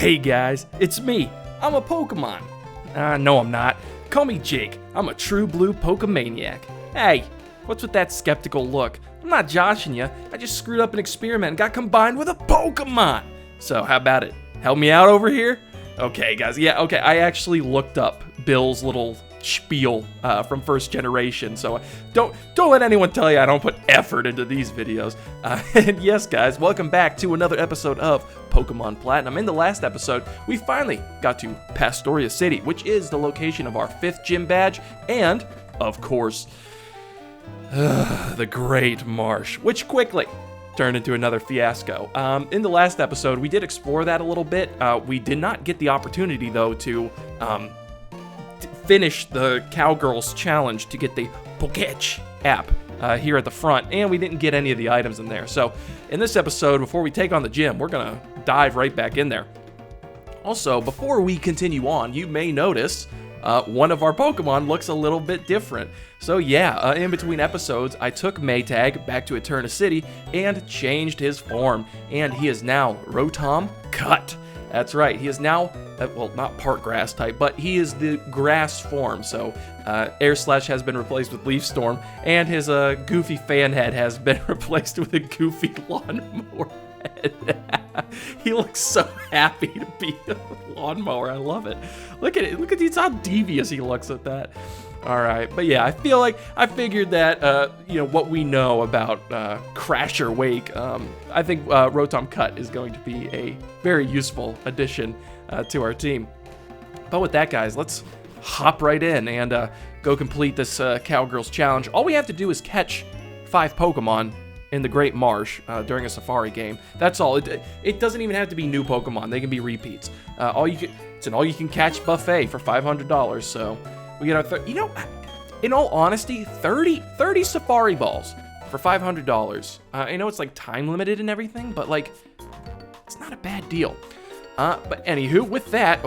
Hey guys, it's me. I'm a Pokemon. No I'm not. Call me Jake. I'm a true blue Pokemaniac. Hey, what's with that skeptical look? I'm not joshing you. I just screwed up an experiment and got combined with a Pokemon. So how about it? Help me out over here? Okay guys, okay, I actually looked up Bill's little spiel from first generation, so don't let anyone tell you I don't put effort into these videos. And yes guys, welcome back to another episode of Pokemon Platinum. In the last episode, we finally got to Pastoria City, which is the location of our 5th gym badge, and of course, the Great Marsh, which quickly turned into another fiasco. In the last episode, we did explore that a little bit. We did not get the opportunity though to finish the Cowgirls challenge to get the Poketch app here at the front, and we didn't get any of the items in there. So in this episode, before we take on the gym, we're gonna dive right back in there. Also, before we continue on, you may notice one of our Pokemon looks a little bit different. So yeah, in between episodes, I took Maytag back to Eterna City and changed his form, and he is now Rotom Cut. That's right, he is now, well, not part grass type, but he is the grass form. So Air Slash has been replaced with Leaf Storm, and his goofy fan head has been replaced with a goofy lawnmower head. He looks so happy to be a lawnmower. I love it. Look at it. Look at how devious he looks at that. All right, but yeah, I feel like I figured that what we know about Crasher Wake, I think Rotom Cut is going to be a very useful addition to our team. But with that, guys, let's hop right in and go complete this Cowgirls challenge. All we have to do is catch 5 Pokemon in the Great Marsh during a safari game. That's all. It doesn't even have to be new Pokemon. They can be repeats. It's an all-you-can catch buffet for $500. So we get our in all honesty, 30 safari balls for $500. I know it's like time limited and everything, but like it's not a bad deal. But anywho, with that,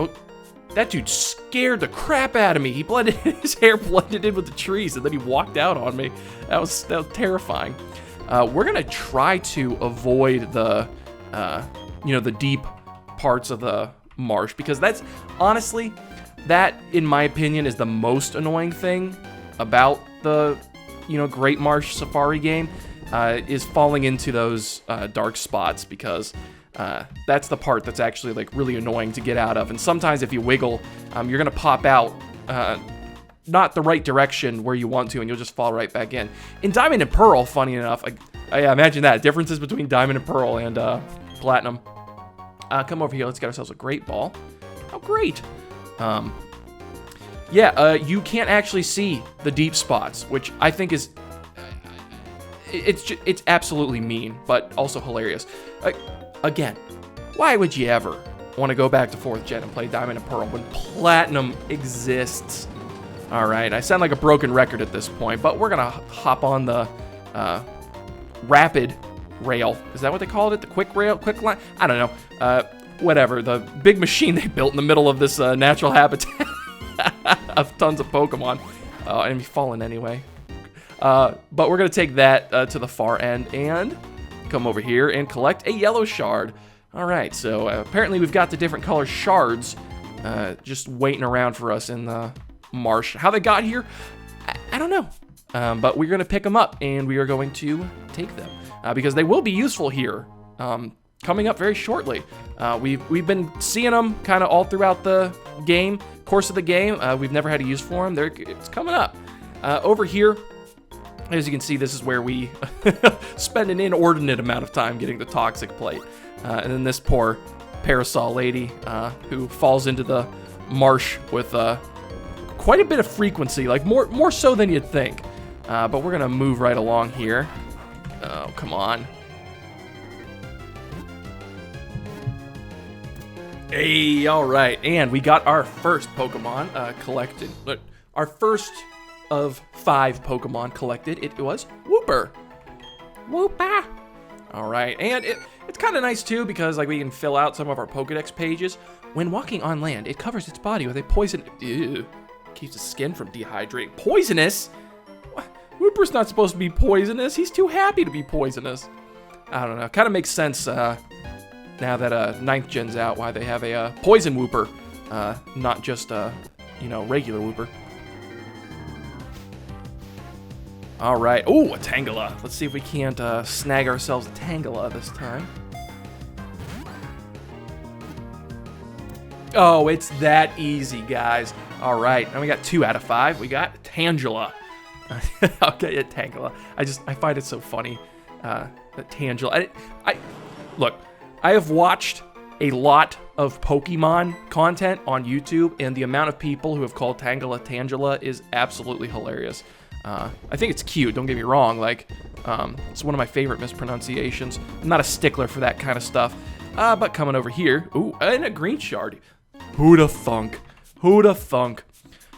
that dude scared the crap out of me. His hair blended in with the trees, and then he walked out on me. That was terrifying. We're gonna try to avoid the deep parts of the marsh, because that's honestly, that in my opinion is the most annoying thing about the Great Marsh Safari game, is falling into those dark spots, because that's the part that's actually like really annoying to get out of. And sometimes if you wiggle, you're gonna pop out not the right direction where you want to, and you'll just fall right back in. In Diamond and Pearl, funny enough, I imagine that differences between Diamond and Pearl and Platinum. Come over here. Let's get ourselves a Great Ball. Oh, great. You can't actually see the deep spots, which I think is it's absolutely mean, but also hilarious. Again, why would you ever want to go back to 4th gen and play Diamond and Pearl when Platinum exists? All right, I sound like a broken record at this point, but we're gonna hop on the rapid rail. Is that what they called it? The quick line? I don't know. Whatever. The big machine they built in the middle of this natural habitat of tons of Pokemon. And he's falling anyway. But we're gonna take that to the far end and come over here and collect a yellow shard. All right. So apparently we've got the different color shards just waiting around for us in the marsh. How they got here, I don't know. But we're gonna pick them up and we are going to take them because they will be useful here. Coming up very shortly. We've been seeing them kind of all throughout the course of the game. We've never had a use for them. It's coming up. Over here, as you can see, this is where we spend an inordinate amount of time getting the toxic plate. And then this poor parasol lady who falls into the marsh with quite a bit of frequency, like more so than you'd think. But we're gonna move right along here. Oh, come on. Hey, all right, and we got our first Pokemon collected. Our first of 5 Pokemon collected. It was Wooper. Wooper. All right, and it's kind of nice too, because like we can fill out some of our Pokedex pages. When walking on land, it covers its body with a poison. Ew, keeps the skin from dehydrating. Poisonous? Wooper's not supposed to be poisonous. He's too happy to be poisonous. I don't know. Kind of makes sense now that 9th gen's out, why they have a poison whooper, not just a, you know, regular whooper. All right. Oh, a Tangela. Let's see if we can't snag ourselves a Tangela this time. Oh, it's that easy, guys. All right. Now we got 2 out of 5. We got Tangela. Okay, Tangela. I find it so funny. That Tangela. Look, I have watched a lot of Pokemon content on YouTube, and the amount of people who have called Tangela is absolutely hilarious. I think it's cute, don't get me wrong, like, it's one of my favorite mispronunciations. I'm not a stickler for that kind of stuff, but coming over here, ooh, and a green shard. Who'da thunk? Who'da thunk?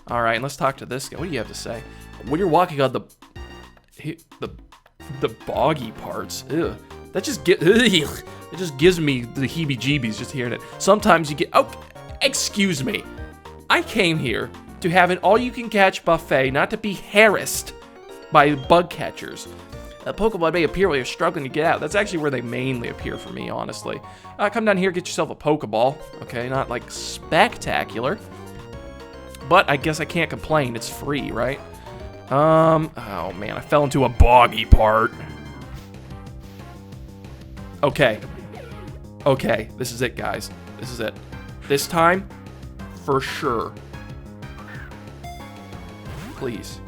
All right, and let's talk to this guy. What do you have to say? When you're walking on the boggy parts, ew, that just it just gives me the heebie-jeebies just hearing it. Sometimes you get, oh, excuse me. I came here to have an all-you-can-catch buffet, not to be harassed by bug catchers. A Pokemon may appear while you're struggling to get out. That's actually where they mainly appear for me, honestly. Come down here, get yourself a Pokeball. Okay, not like spectacular, but I guess I can't complain. It's free, right? Oh man, I fell into a boggy part. Okay. Okay, this is it, guys. This is it. This time, for sure. Please.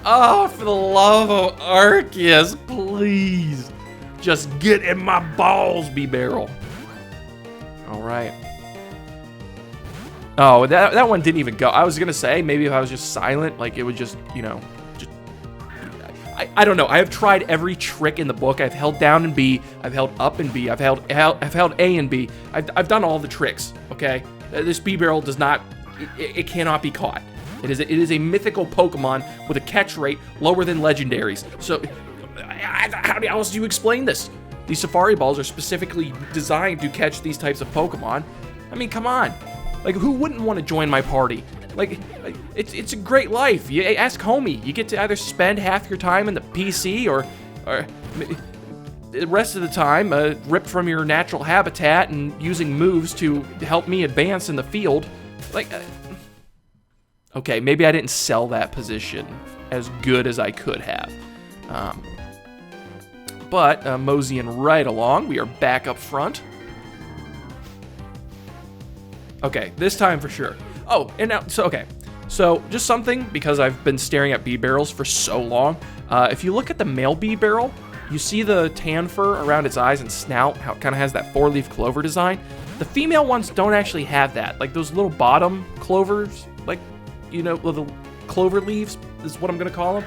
Oh, for the love of Arceus, please. Just get in my balls, B-Barrel. All right. Oh, that one didn't even go. I was going to say, maybe if I was just silent, like it would just, you know, just... I don't know. I have tried every trick in the book. I've held down and B. I've held up and B. I've held A and B. I've done all the tricks, okay? This B-Barrel does not... It cannot be caught. It is a mythical Pokemon with a catch rate lower than legendaries. So, how else do you explain this? These Safari Balls are specifically designed to catch these types of Pokemon. I mean, come on. Like, who wouldn't want to join my party? Like it's a great life. You ask homie. You get to either spend half your time in the PC or the rest of the time ripped from your natural habitat and using moves to help me advance in the field. Like, okay, maybe I didn't sell that position as good as I could have. But moseying right along, we are back up front. Okay, this time for sure. Oh, and now, so just something, because I've been staring at B-Barrels for so long. If you look at the male B-Barrel, you see the tan fur around its eyes and snout, how it kind of has that 4-leaf clover design. The female ones don't actually have that. Like those little bottom clovers, like, you know, the clover leaves is what I'm gonna call them.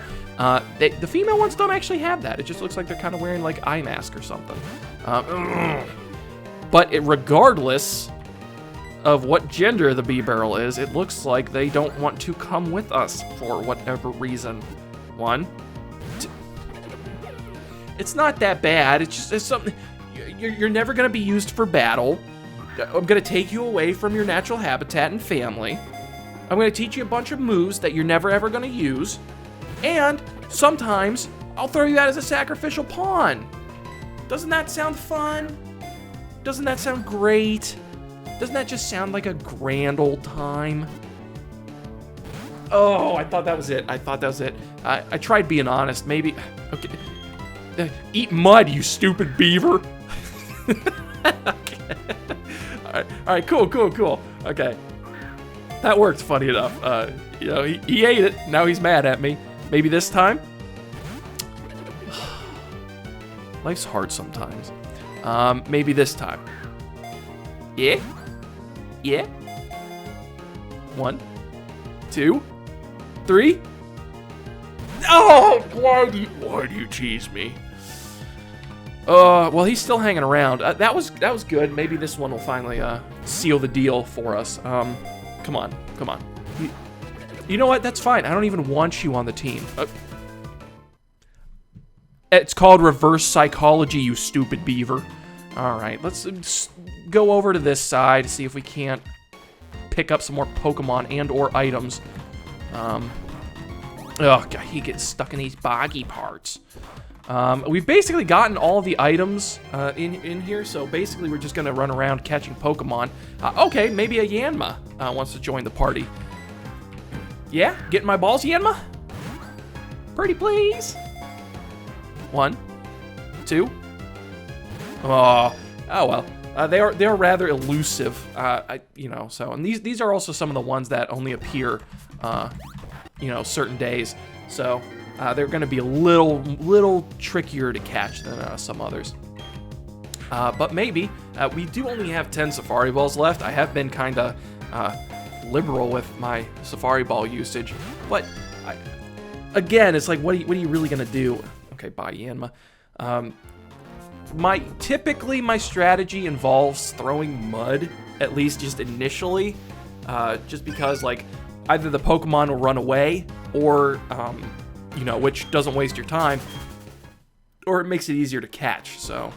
The female ones don't actually have that. It just looks like they're kind of wearing like eye mask or something. But regardless of what gender the B-Barrel is, it looks like they don't want to come with us for whatever reason. It's not that bad. It's something. You're never gonna be used for battle. I'm gonna take you away from your natural habitat and family. I'm gonna teach you a bunch of moves that you're never ever gonna use, and sometimes I'll throw you out as a sacrificial pawn. Doesn't that sound fun? Doesn't that sound great? Doesn't that just sound like a grand old time? Oh, I thought that was it. I tried being honest. Maybe. Okay. Eat mud, you stupid beaver. Okay. All right, cool. Okay. That worked, funny enough. You know, he ate it. Now he's mad at me. Maybe this time? Life's hard sometimes. Maybe this time. Yeah? 1, 2, 3. Oh, why do you tease me? Well, he's still hanging around. That was good. Maybe this one will finally seal the deal for us. Come on. You know what? That's fine. I don't even want you on the team. It's called reverse psychology, you stupid beaver. All right, let's go over to this side, see if we can't pick up some more Pokemon and or items. Oh, God, he gets stuck in these boggy parts. We've basically gotten all the items in here, so basically we're just going to run around catching Pokemon. Okay, maybe a Yanma wants to join the party. Yeah, getting my balls, Yanma? Pretty please. 1, 2. Oh well. They're rather elusive, you know. So, and these are also some of the ones that only appear, you know, certain days. So they're going to be a little trickier to catch than some others. But maybe we do only have 10 Safari Balls left. I have been kind of liberal with my Safari Ball usage, but again, it's like, what are you really going to do? Okay, bye, Yanma. Typically my strategy involves throwing mud, at least just initially, just because like either the Pokemon will run away or, you know, which doesn't waste your time, or it makes it easier to catch. So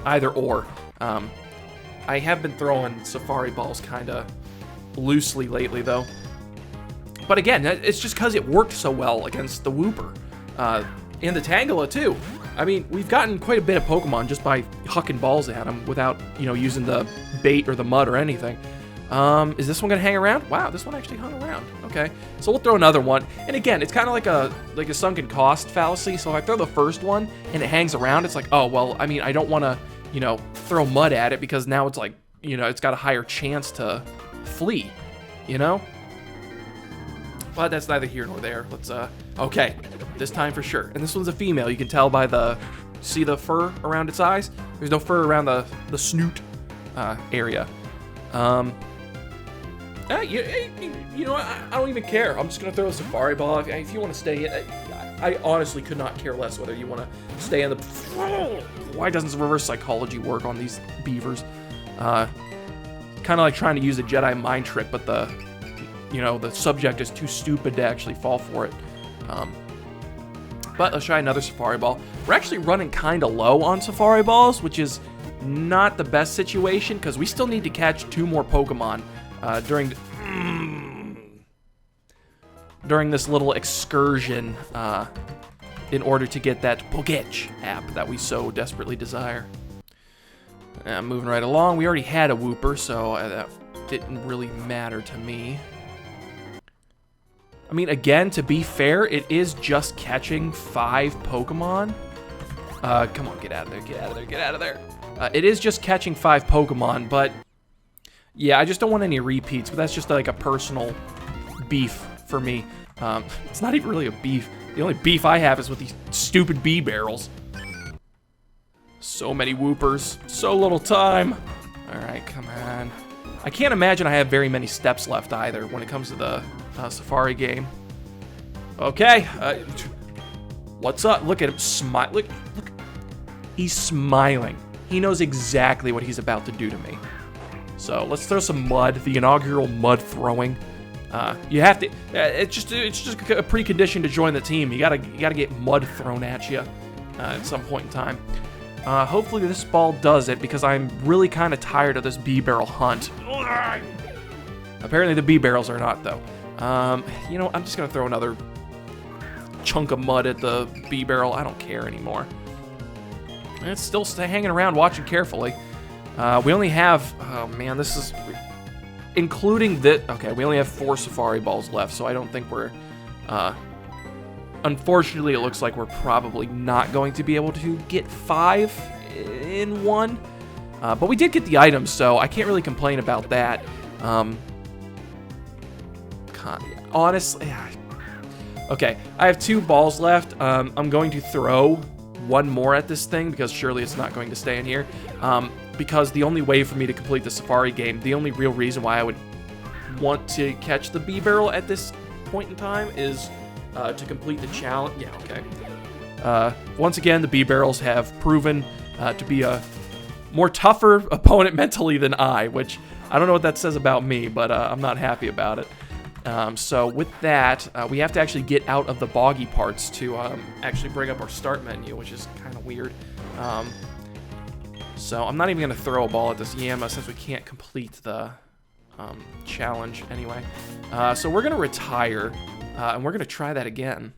either or. I have been throwing Safari Balls kind of loosely lately though. But again, it's just because it worked so well against the Wooper and the Tangela too. I mean, we've gotten quite a bit of Pokemon just by hucking balls at them without, you know, using the bait or the mud or anything. Is this one gonna hang around? Wow, this one actually hung around. Okay, so we'll throw another one. And again, it's kind of like a sunken cost fallacy. So if I throw the first one and it hangs around, it's like, oh well, I mean, I don't want to, you know, throw mud at it because now it's like, you know, it's got a higher chance to flee, you know. But that's neither here nor there. Let's okay, this time for sure. And this one's a female. You can tell by see the fur around its eyes. There's no fur around the snoot area. You know what? I don't even care. I'm just gonna throw a Safari Ball. If you want to stay in, I honestly could not care less whether you want to stay in the. Why doesn't reverse psychology work on these beavers? Kind of like trying to use a Jedi mind trick, but the subject is too stupid to actually fall for it. But let's try another Safari Ball. We're actually running kind of low on Safari Balls, which is not the best situation because we still need to catch 2 more Pokemon during this little excursion in order to get that Poketch app that we so desperately desire. Moving right along. We already had a Wooper, so that didn't really matter to me. I mean, again, to be fair, it is just catching 5 Pokemon. Come on, get out of there, get out of there, get out of there. It is just catching 5 Pokemon, but yeah, I just don't want any repeats, but that's just like a personal beef for me. It's not even really a beef. The only beef I have is with these stupid bee barrels. So many Woopers, so little time. All right, come on. I can't imagine I have very many steps left either when it comes to the Safari game. Okay, what's up? Look at him smile. Look, he's smiling. He knows exactly what he's about to do to me. So let's throw some mud. The inaugural mud throwing. You have to. It's just a precondition to join the team. You gotta get mud thrown at you at some point in time. Hopefully this ball does it because I'm really kind of tired of this bee barrel hunt. Apparently the bee barrels are not though. You know, I'm just gonna throw another chunk of mud at the bee barrel. I don't care anymore. And it's still hanging around watching carefully. We only have, oh man, this is, including that, okay, we only have 4 Safari Balls left, so I don't think we're, unfortunately, it looks like we're probably not going to be able to get 5 in one. But we did get the items, so I can't really complain about that. Honestly, okay, I have 2 balls left. I'm going to throw 1 more at this thing because surely it's not going to stay in here. Because the only way for me to complete the Safari game, the only real reason why I would want to catch the bee barrel at this point in time is to complete the challenge. Yeah, okay. Once again, the bee barrels have proven to be a more tougher opponent mentally than I, which I don't know what that says about me, but I'm not happy about it. So with that, we have to actually get out of the boggy parts to actually bring up our start menu, which is kind of weird. So I'm not even going to throw a ball at this Yanma since we can't complete the challenge anyway. So we're going to retire, and we're going to try that again.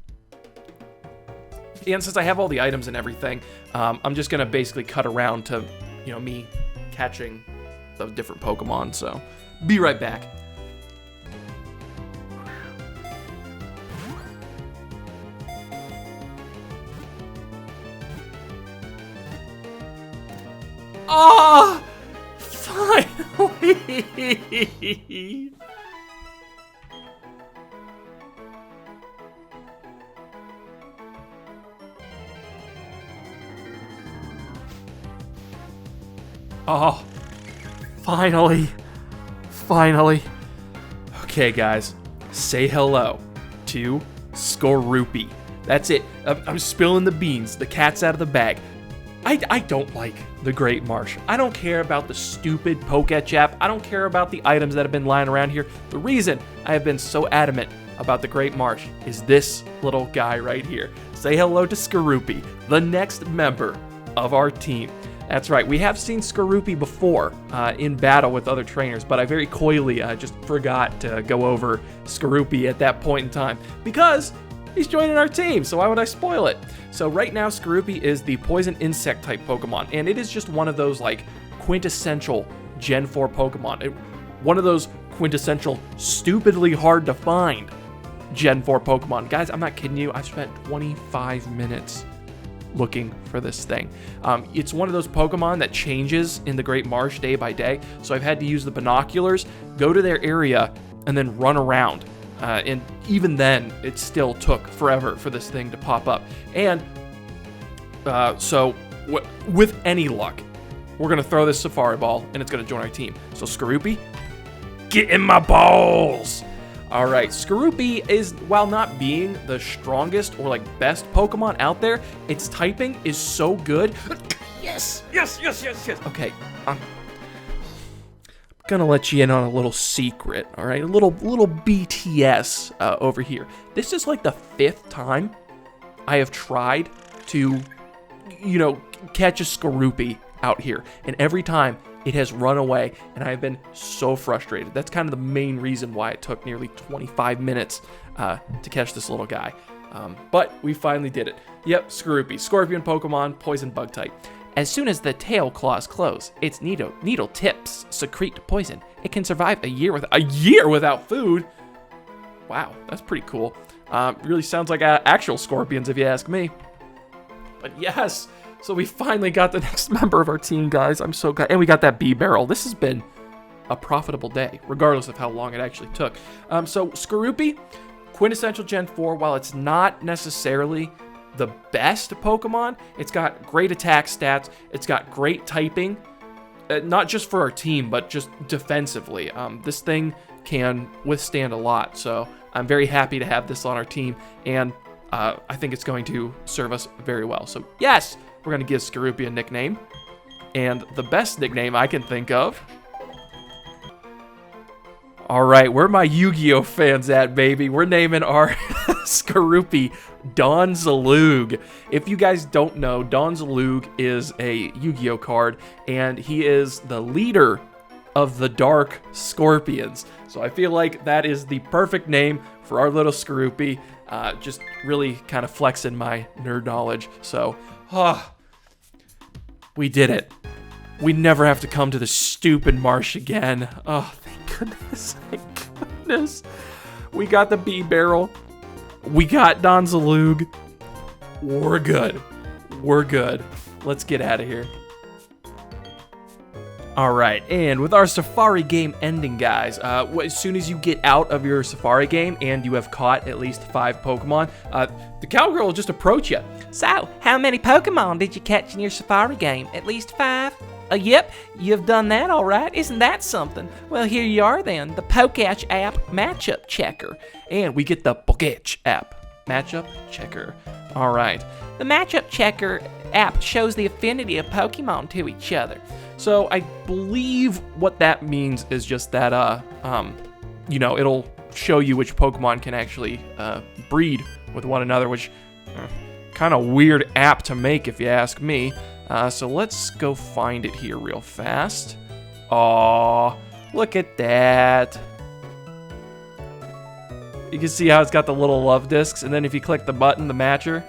And since I have all the items and everything, I'm just gonna basically cut around to, me catching the different Pokemon. So, be right back. Ah, finally! Oh, finally. Okay, guys, say hello to Skorupi. That's it. I'm spilling the beans. The cat's out of the bag. I don't like the Great Marsh. I don't care about the stupid Poketch app. I don't care about the items that have been lying around here. The reason I have been so adamant about the Great Marsh is this little guy right here. Say hello to Skorupi, the next member of our team. That's right, we have seen Skorupi before in battle with other trainers, but I very coyly just forgot to go over Skorupi at that point in time because he's joining our team, so why would I spoil it? So right now, Skorupi is the poison insect type Pokemon, and it is just one of those like quintessential Gen 4 Pokemon. One of those quintessential, stupidly hard to find Gen 4 Pokemon. Guys, I'm not kidding you, I've spent 25 minutes looking for this thing. It's one of those Pokemon that changes in the Great Marsh day by day, so I've had to use the binoculars, go to their area, and then run around. And even then, it still took forever for this thing to pop up. And so with any luck, we're going to throw this Safari Ball, and it's going to join our team. So Skorupi, get in my balls! All right, Skorupi is, while not being the strongest or like best Pokemon out there, its typing is so good. Yes. Okay, I'm gonna let you in on a little secret, all right? A little BTS over here. This is like the 5th time I have tried to, catch a Skorupi out here, and every time it has run away, and I have been so frustrated. That's kind of the main reason why it took nearly 25 minutes to catch this little guy. But we finally did it. Yep, Skorupi, Scorpion Pokemon, Poison Bug type. As soon as the tail claws close, its needle tips secrete poison. It can survive a year without food. Wow, that's pretty cool. Really sounds like actual scorpions, if you ask me. But yes. So we finally got the next member of our team, guys. I'm so glad. And we got that bee barrel. This has been a profitable day, regardless of how long it actually took. So Skorupi, quintessential Gen 4, while it's not necessarily the best Pokemon, it's got great attack stats. It's got great typing, not just for our team, but just defensively. This thing can withstand a lot. So I'm very happy to have this on our team. And I think it's going to serve us very well. So yes, we're going to give Skorupi a nickname. And the best nickname I can think of. All right, where my Yu-Gi-Oh fans at, baby? We're naming our Skorupi Don Zalug. If you guys don't know, Don Zalug is a Yu-Gi-Oh card, and he is the leader of the Dark Scorpions. So I feel like that is the perfect name for our little Skorupi. Just really kind of flexing my nerd knowledge. So, we did it. We never have to come to the stupid marsh again. Oh, thank goodness. Thank goodness. We got the bee barrel. We got Don Zalug. We're good. We're good. Let's get out of here. All right, and with our Safari game ending, guys, as soon as you get out of your Safari game and you have caught at least 5 Pokemon, the cowgirl will just approach you. So, how many Pokemon did you catch in your Safari game? At least 5? Yep, you've done that all right. Isn't that something? Well, here you are then, the Poketch app matchup checker. And we get the Poketch app matchup checker. All right. The matchup checker app shows the affinity of Pokemon to each other. So I believe what that means is just that, it'll show you which Pokemon can actually breed with one another, which kind of weird app to make if you ask me. So let's go find it here real fast. Aw, look at that. You can see how it's got the little love discs, and then if you click the button, the matcher,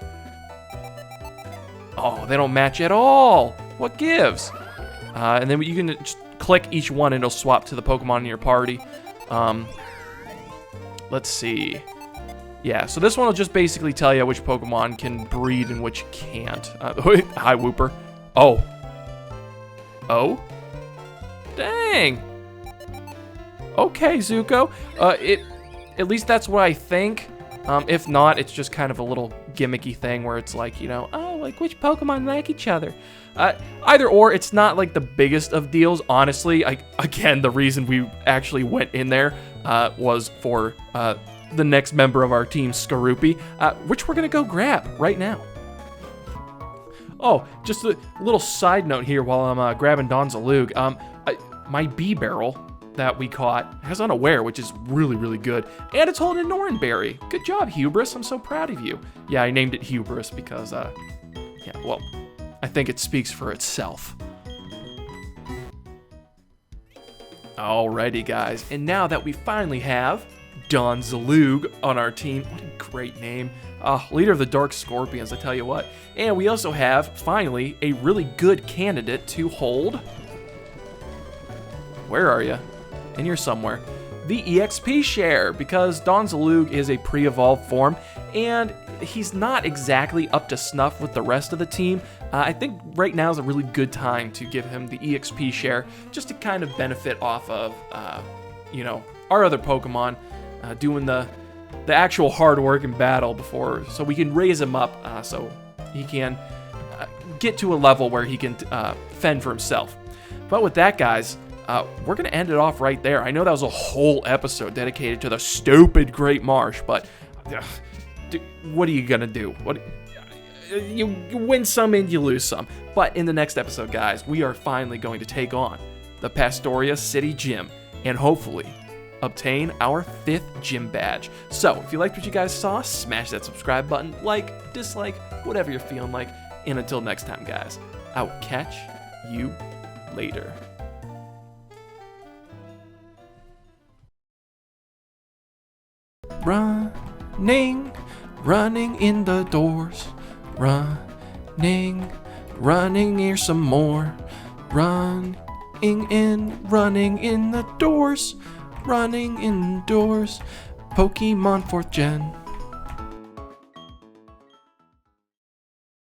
Oh, they don't match at all. What gives? And then you can just click each one and it'll swap to the Pokemon in your party. Let's see. Yeah, so this one will just basically tell you which Pokemon can breed and which can't. Hi, Wooper. Oh. Oh? Dang. Okay, Zuko. At least that's what I think. If not, it's just kind of a little gimmicky thing where it's like, you know, oh, like which Pokemon like each other. Either or, it's not like the biggest of deals, honestly. Again, the reason we actually went in there was for the next member of our team, Skorupi, which we're going to go grab right now. Oh, just a little side note here while I'm grabbing Donzalug. My bee barrel that we caught has Unaware, which is really, really good. And it's holding an Oranberry. Good job, Hubris. I'm so proud of you. Yeah, I named it Hubris because, yeah, well, I think it speaks for itself. Alrighty, guys. And now that we finally have Donzalug on our team, what a great name. Leader of the Dark Scorpions, I tell you what. And we also have, finally, a really good candidate to hold. Where are you? In here somewhere. The EXP share, because Donzalug is a pre-evolved form, and he's not exactly up to snuff with the rest of the team. I think right now is a really good time to give him the EXP share, just to kind of benefit off of, you know, our other Pokemon doing the actual hard work in battle before, so we can raise him up so he can get to a level where he can fend for himself. But with that, guys, we're going to end it off right there. I know that was a whole episode dedicated to the stupid Great Marsh, but what are you going to do? You win some and you lose some. But in the next episode, guys, we are finally going to take on the Pastoria City Gym and hopefully obtain our 5th gym badge. So if you liked what you guys saw, smash that subscribe button, like, dislike, whatever you're feeling like. And until next time, guys, I will catch you later. Running in the doors. Running near some more. Running in the doors. Running indoors. Pokemon 4th Gen.